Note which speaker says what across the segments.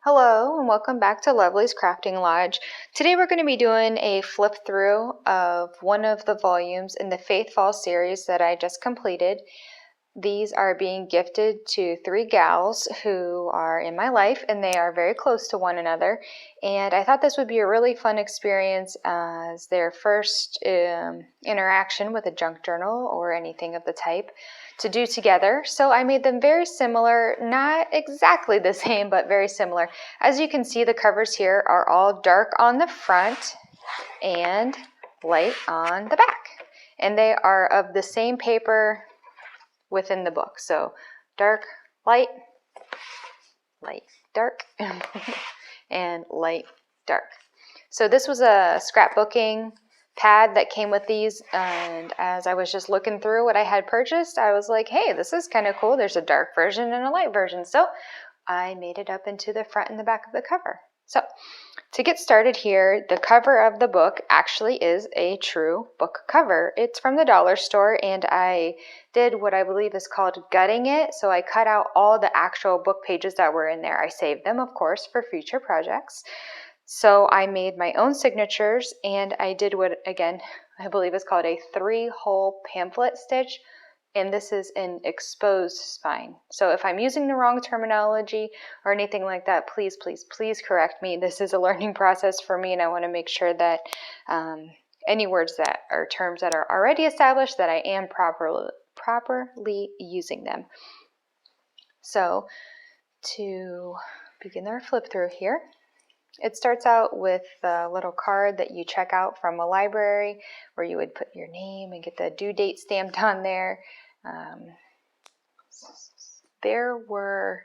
Speaker 1: Hello and welcome back to Lovely's Crafting Lodge. Today we're going to be doing a flip through of one of the volumes in the FaithFall series that I just completed. These are being gifted to three gals who are in my life, and they are very close to one another. And I thought this would be a really fun experience as their first interaction with a junk journal or anything of the type to do together. So I made them very similar, not exactly the same, but very similar. As you can see, the covers here are all dark on the front and light on the back. And they are of the same paper within the book. So dark, light, light, dark, and light, dark. So this was a scrapbooking pad that came with these, and as I was just looking through what I had purchased, I was like, hey, this is kind of cool. There's a dark version and a light version. So I made it up into the front and the back of the cover. So to get started here, the cover of the book actually is a true book cover. It's from the dollar store, and I did what I believe is called gutting it. So I cut out all the actual book pages that were in there. I saved them, of course, for future projects. So I made my own signatures, and I did what, again, I believe is called a 3-hole pamphlet stitch. And this is an exposed spine. So if I'm using the wrong terminology or anything like that, please, please, please correct me. This is a learning process for me, and I want to make sure that any words that are terms that are already established, that I am properly using them. So to begin our flip through here, it starts out with a little card that you check out from a library where you would put your name and get the due date stamped on there. There were,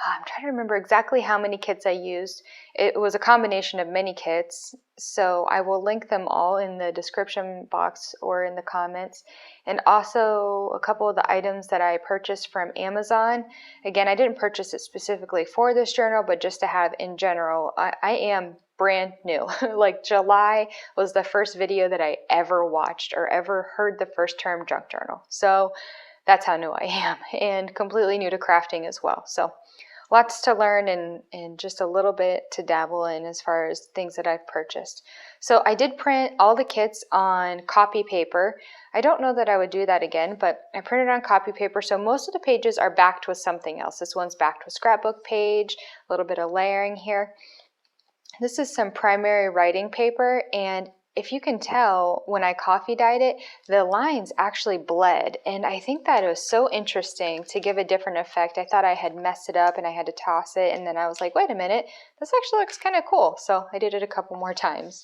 Speaker 1: I'm trying to remember exactly how many kits I used. It was a combination of many kits, so I will link them all in the description box or in the comments. And also a couple of the items that I purchased from Amazon. Again, I didn't purchase it specifically for this journal, but just to have in general. I am brand new. Like July was the first video that I ever watched or ever heard the first term junk journal. So that's how new I am, and completely new to crafting as well. So lots to learn and just a little bit to dabble in as far as things that I've purchased. So I did print all the kits on copy paper. I don't know that I would do that again, but I printed on copy paper, so most of the pages are backed with something else. This one's backed with scrapbook page, a little bit of layering here. This is some primary writing paper, and if you can tell, when I coffee dyed it, the lines actually bled, and I think that it was so interesting to give a different effect. I thought I had messed it up and I had to toss it, and then I was like, wait a minute, this actually looks kind of cool. So I did it a couple more times.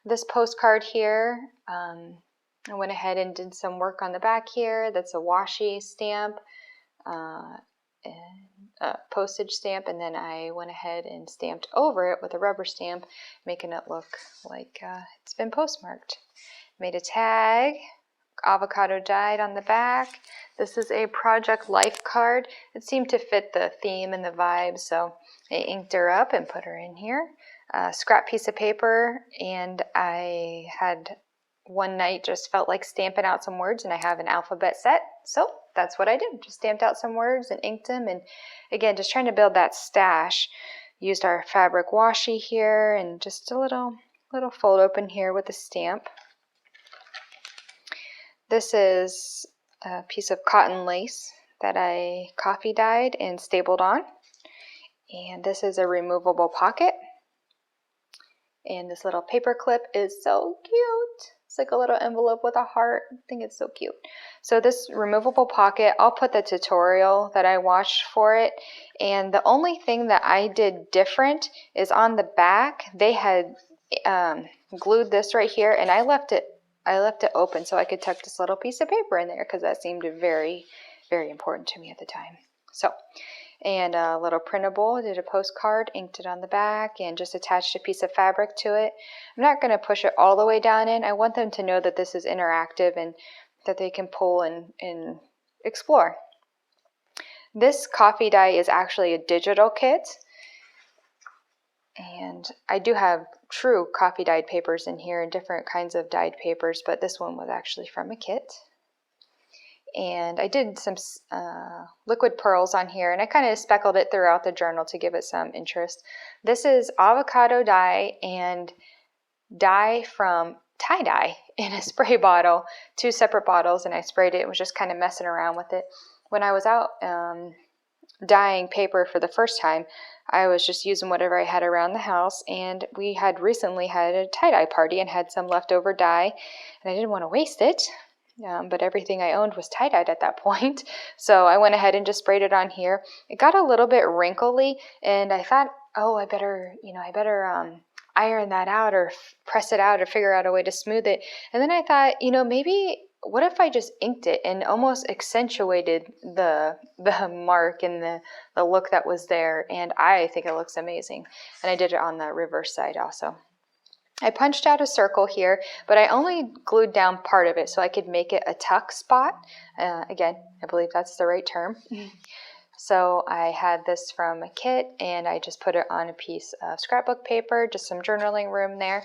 Speaker 1: This postcard here, I went ahead and did some work on the back here. That's a washi stamp. And postage stamp, and then I went ahead and stamped over it with a rubber stamp, making it look like it's been postmarked. Made a tag, avocado dyed on the back. This is a Project Life card. It seemed to fit the theme and the vibe, so I inked her up and put her in here. A scrap piece of paper, and I had one night just felt like stamping out some words, and I have an alphabet set, so that's what I did. Just stamped out some words and inked them, and again, just trying to build that stash. Used our fabric washi here, and just a little fold open here with a stamp. This is a piece of cotton lace that I coffee dyed and stapled on, and this is a removable pocket. And this little paper clip is so cute. It's like a little envelope with a heart. I think it's so cute. So this removable pocket, I'll put the tutorial that I watched for it. And the only thing that I did different is on the back, they had glued this right here, and I left it open so I could tuck this little piece of paper in there because that seemed very, very important to me at the time. So, and a little printable, did a postcard, inked it on the back, and just attached a piece of fabric to it. I'm not going to push it all the way down in. I want them to know that this is interactive and that they can pull and explore. This coffee dye is actually a digital kit, and I do have true coffee dyed papers in here and different kinds of dyed papers, but this one was actually from a kit. And I did some liquid pearls on here, and I kind of speckled it throughout the journal to give it some interest. This is avocado dye and dye from tie-dye in a spray bottle, 2 separate bottles, and I sprayed it and was just kind of messing around with it. When I was out dyeing paper for the first time, I was just using whatever I had around the house, and we had recently had a tie-dye party and had some leftover dye, and I didn't want to waste it. But everything I owned was tie-dyed at that point. So I went ahead and just sprayed it on here. It got a little bit wrinkly, and I thought, oh, I better iron that out or press it out or figure out a way to smooth it. And then I thought, maybe what if I just inked it and almost accentuated the mark and the look that was there. And I think it looks amazing. And I did it on the reverse side also. I punched out a circle here, but I only glued down part of it so I could make it a tuck spot. Again, I believe that's the right term. So I had this from a kit, and I just put it on a piece of scrapbook paper, just some journaling room there.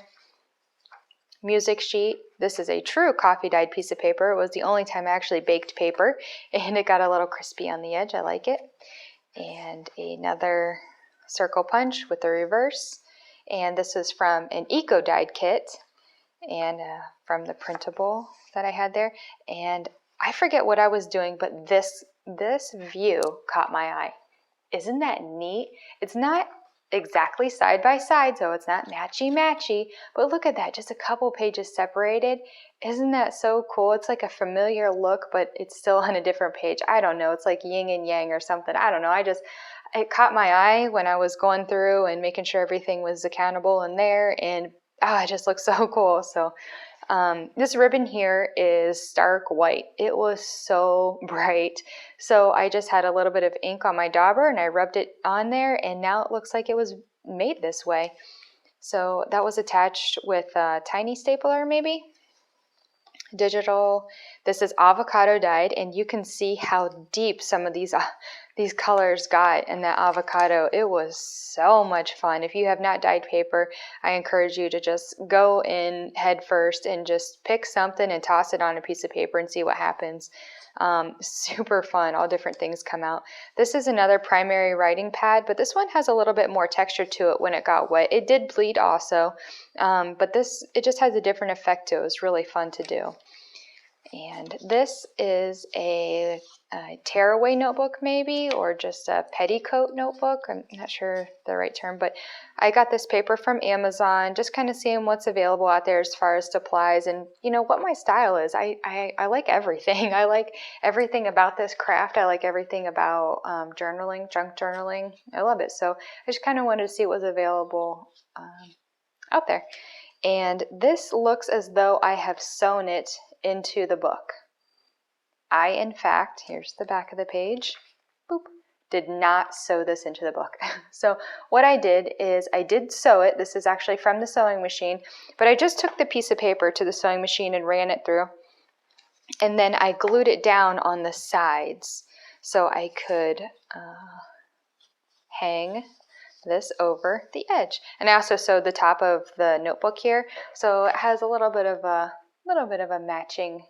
Speaker 1: Music sheet. This is a true coffee dyed piece of paper. It was the only time I actually baked paper, and it got a little crispy on the edge. I like it. And another circle punch with the reverse. And this is from an eco-dyed kit, and from the printable that I had there. And I forget what I was doing, but this view caught my eye. Isn't that neat? It's not exactly side by side, so it's not matchy, but look at that, just a couple pages separated. Isn't that so cool? It's like a familiar look, but it's still on a different page. I don't know, it's like yin and yang or something. I don't know, it caught my eye when I was going through and making sure everything was accountable in there, and it just looks so cool. So this ribbon here is stark white. It was so bright. So I just had a little bit of ink on my dauber and I rubbed it on there, and now it looks like it was made this way. So that was attached with a tiny stapler, maybe. Digital. This is avocado dyed, and you can see how deep some of these colors got in that avocado. It was so much fun. If you have not dyed paper, I encourage you to just go in head first and just pick something and toss it on a piece of paper and see what happens. Super fun. All different things come out. This is another primary writing pad, but this one has a little bit more texture to it when it got wet. It did bleed also, but it just has a different effect to it. It was really fun to do. And this is a tearaway notebook maybe, or just a petticoat notebook. I'm not sure the right term, but I got this paper from Amazon, just kind of seeing what's available out there as far as supplies and what my style is. I like everything. I like everything about this craft. I like everything about journaling, junk journaling. I love it. So I just kind of wanted to see what was available out there. And this looks as though I have sewn it into the book. I, in fact, here's the back of the page, boop, did not sew this into the book. So what I did is I did sew it. This is actually from the sewing machine, but I just took the piece of paper to the sewing machine and ran it through. And then I glued it down on the sides so I could hang this over the edge. And I also sewed the top of the notebook here, so it has a little bit of a matching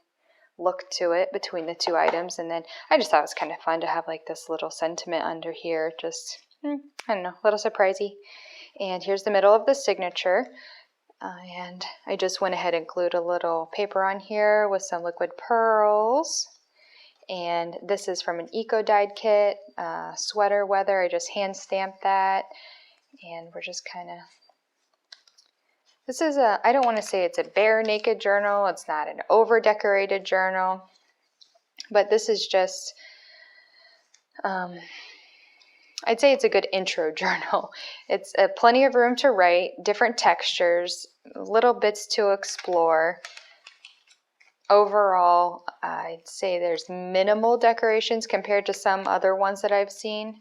Speaker 1: look to it between the two items. And then I just thought it was kind of fun to have like this little sentiment under here, just I don't know, a little surprisey. And here's the middle of the signature, and I just went ahead and glued a little paper on here with some liquid pearls. And this is from an eco-dyed kit, sweater weather. I just hand stamped that, and we're just kind of, this is I don't want to say it's a bare naked journal. It's not an over decorated journal, but this is just, I'd say it's a good intro journal. It's plenty of room to write, different textures, little bits to explore. Overall, I'd say there's minimal decorations compared to some other ones that I've seen.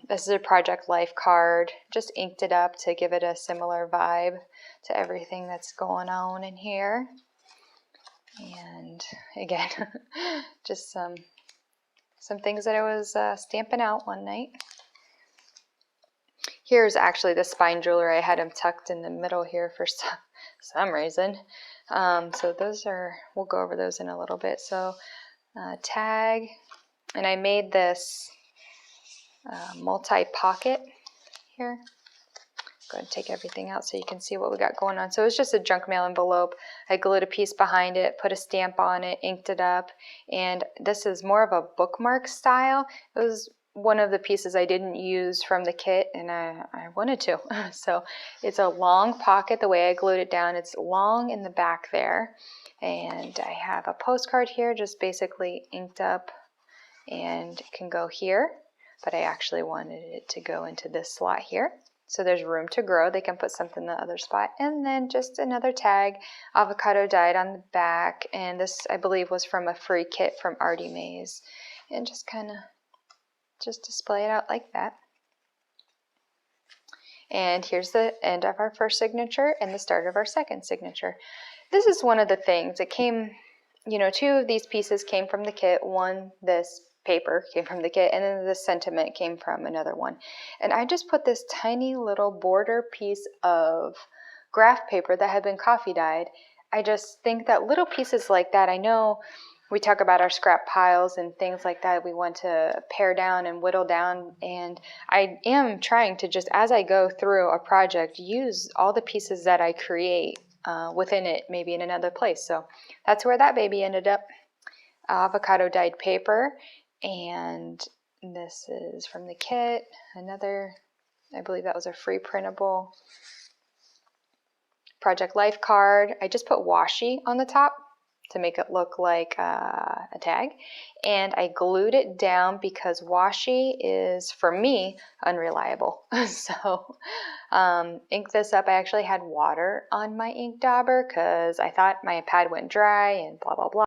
Speaker 1: This is a Project Life card. Just inked it up to give it a similar vibe to everything that's going on in here. And again, just some things that I was stamping out one night. Here's actually the spine jewelry. I had them tucked in the middle here for some reason. So those are, we'll go over those in a little bit. So tag, and I made this multi-pocket here. Go ahead and take everything out so you can see what we got going on. So it's just a junk mail envelope. I glued a piece behind it, put a stamp on it, inked it up, and this is more of a bookmark style. It was one of the pieces I didn't use from the kit, and I wanted to. So it's a long pocket. The way I glued it down, it's long in the back there. And I have a postcard here, just basically inked up, and it can go here, but I actually wanted it to go into this slot here. So there's room to grow. They can put something in the other spot. And then just another tag, avocado dyed on the back. And this, I believe, was from a free kit from Artie Mays. And just kind of just display it out like that. And here's the end of our first signature and the start of our second signature. This is one of the things. It came, you know, 2 of these pieces came from the kit. One, this paper came from the kit, and then the sentiment came from another one. And I just put this tiny little border piece of graph paper that had been coffee dyed. I just think that little pieces like that, I know we talk about our scrap piles and things like that we want to pare down and whittle down, and I am trying to just, as I go through a project, use all the pieces that I create within it, maybe in another place. So that's where that baby ended up. Avocado dyed paper. And this is from the kit, another, I believe that was a free printable Project Life card. I just put washi on the top to make it look like a tag, and I glued it down because washi is, for me, unreliable. So ink this up. I actually had water on my ink dauber because I thought my pad went dry and blah blah blah.